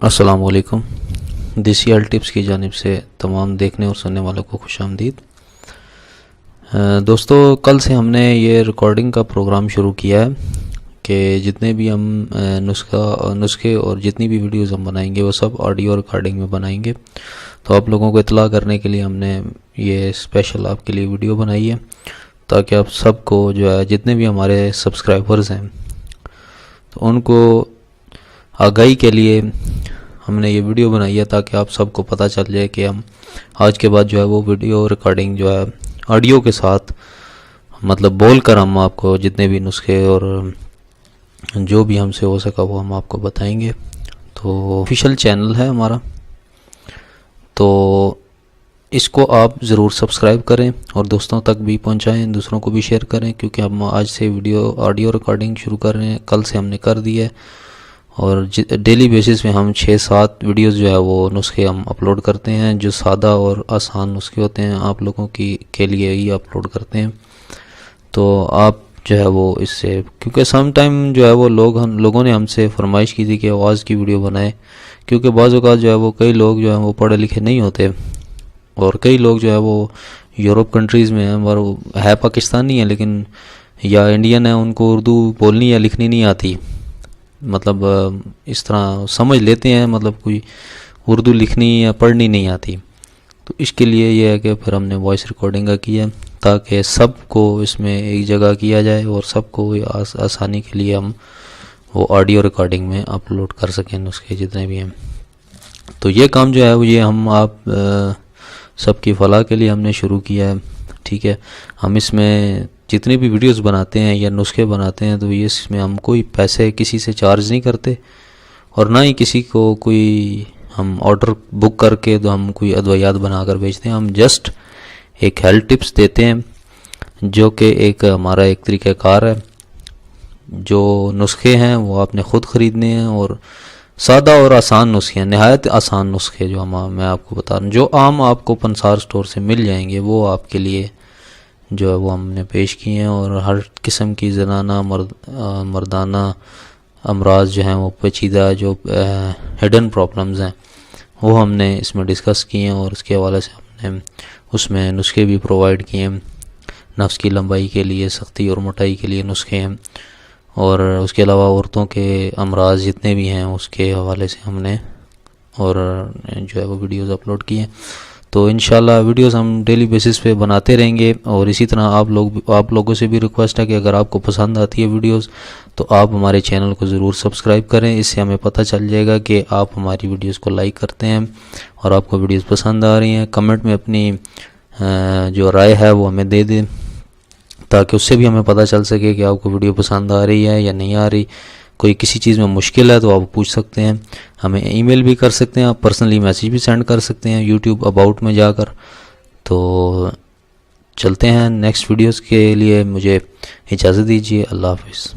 السلام علیکم. دیسی ہیلتھ ٹپس کی جانب سے تمام دیکھنے اور سننے والوں کو خوش آمدید. دوستو، کل سے ہم نے یہ ریکارڈنگ کا پروگرام شروع کیا ہے کہ جتنے بھی ہم نسخے اور جتنی بھی ویڈیوز ہم بنائیں گے وہ سب آڈیو ریکارڈنگ میں بنائیں گے. تو آپ لوگوں کو اطلاع کرنے کے لیے ہم نے یہ اسپیشل آپ کے لیے ویڈیو بنائی ہے تاکہ آپ سب کو جو ہے جتنے بھی ہمارے سبسکرائبرز ہیں تو ان کو آگاہی کے لیے ہم نے یہ ویڈیو بنائی ہے تاکہ آپ سب کو پتہ چل جائے کہ ہم آج کے بعد جو ہے وہ ویڈیو ریکارڈنگ جو ہے آڈیو کے ساتھ مطلب بول کر ہم آپ کو جتنے بھی نسخے اور جو بھی ہم سے ہو سکا وہ ہم آپ کو بتائیں گے. تو آفیشیل چینل ہے ہمارا، تو اس کو آپ ضرور سبسکرائب کریں اور دوستوں تک بھی پہنچائیں، دوسروں کو بھی شیئر کریں، کیونکہ ہم آج سے آڈیو ریکارڈنگ شروع کر رہے ہیں. کل سے ہم نے کر دی ہے اور ڈیلی بیسس میں ہم 6-7 ویڈیوز جو ہے وہ نسخے ہم اپلوڈ کرتے ہیں جو سادہ اور آسان نسخے ہوتے ہیں، آپ لوگوں کے لیے ہی اپلوڈ کرتے ہیں. تو آپ جو ہے وہ اس سے، کیونکہ سم ٹائم جو ہے وہ لوگوں نے ہم سے فرمائش کی تھی کہ آواز کی ویڈیو بنائے، کیونکہ بعض اوقات جو ہے وہ کئی لوگ جو ہیں وہ پڑھے لکھے نہیں ہوتے اور کئی لوگ جو ہے وہ یورپ کنٹریز میں ہیں اور ہے پاکستانی ہیں لیکن یا انڈین ہیں، ان کو اردو بولنی یا لکھنی نہیں آتی، مطلب اس طرح سمجھ لیتے ہیں، مطلب کوئی اردو لکھنی یا پڑھنی نہیں آتی. تو اس کے لیے یہ ہے کہ پھر ہم نے وائس ریکارڈنگ کا کیا تاکہ سب کو اس میں ایک جگہ کیا جائے اور سب کو آسانی کے لیے ہم وہ آڈیو ریکارڈنگ میں اپلوڈ کر سکیں نسخے جتنے بھی ہیں. تو یہ کام جو ہے وہ یہ ہم آپ سب کی فلاح کے لیے ہم نے شروع کیا ہے. ٹھیک ہے، ہم اس میں جتنی بھی ویڈیوز بناتے ہیں یا نسخے بناتے ہیں تو یہ اس میں ہم کوئی پیسے کسی سے چارج نہیں کرتے اور نہ ہی کسی کو کوئی ہم آرڈر بک کر کے تو ہم کوئی ادویات بنا کر بیچتے ہیں. ہم جسٹ ایک ہیلتھ ٹپس دیتے ہیں جو کہ ایک ہمارا ایک طریقہ کار ہے. جو نسخے ہیں وہ آپ نے خود خریدنے ہیں اور سادہ اور آسان نسخے ہیں، نہایت آسان نسخے جو میں آپ کو بتا رہا ہوں، جو عام آپ کو پنسار سٹور سے مل جائیں گے وہ آپ کے لیے جو ہے وہ ہم نے پیش کیے ہیں. اور ہر قسم کی زنانہ مردانہ امراض جو ہیں وہ پیچیدہ جو ہڈن پرابلمز ہیں وہ ہم نے اس میں ڈسکس کیے ہیں اور اس کے حوالے سے ہم نے اس میں نسخے بھی پرووائڈ کیے ہیں. نفس کی لمبائی کے لیے، سختی اور موٹائی کے لیے نسخے ہیں اور اس کے علاوہ عورتوں کے امراض جتنے بھی ہیں اس کے حوالے سے ہم نے اور جو ہے وہ ویڈیوز اپلوڈ کیے ہیں. تو انشاءاللہ ویڈیوز ہم ڈیلی بیسس پہ بناتے رہیں گے اور اسی طرح آپ لوگوں سے بھی ریکویسٹ ہے کہ اگر آپ کو پسند آتی ہے ویڈیوز تو آپ ہمارے چینل کو ضرور سبسکرائب کریں. اس سے ہمیں پتہ چل جائے گا کہ آپ ہماری ویڈیوز کو لائک کرتے ہیں اور آپ کو ویڈیوز پسند آ رہی ہیں. کمنٹ میں اپنی جو رائے ہے وہ ہمیں دے دیں تاکہ اس سے بھی ہمیں پتہ چل سکے کہ آپ کو ویڈیو پسند آ رہی ہے یا نہیں آ رہی. کوئی کسی چیز میں مشکل ہے تو آپ پوچھ سکتے ہیں، ہمیں ای میل بھی کر سکتے ہیں، آپ پرسنلی میسیج بھی سینڈ کر سکتے ہیں یوٹیوب اباؤٹ میں جا کر. تو چلتے ہیں نیکسٹ ویڈیوز کے لیے، مجھے اجازت دیجیے. اللہ حافظ.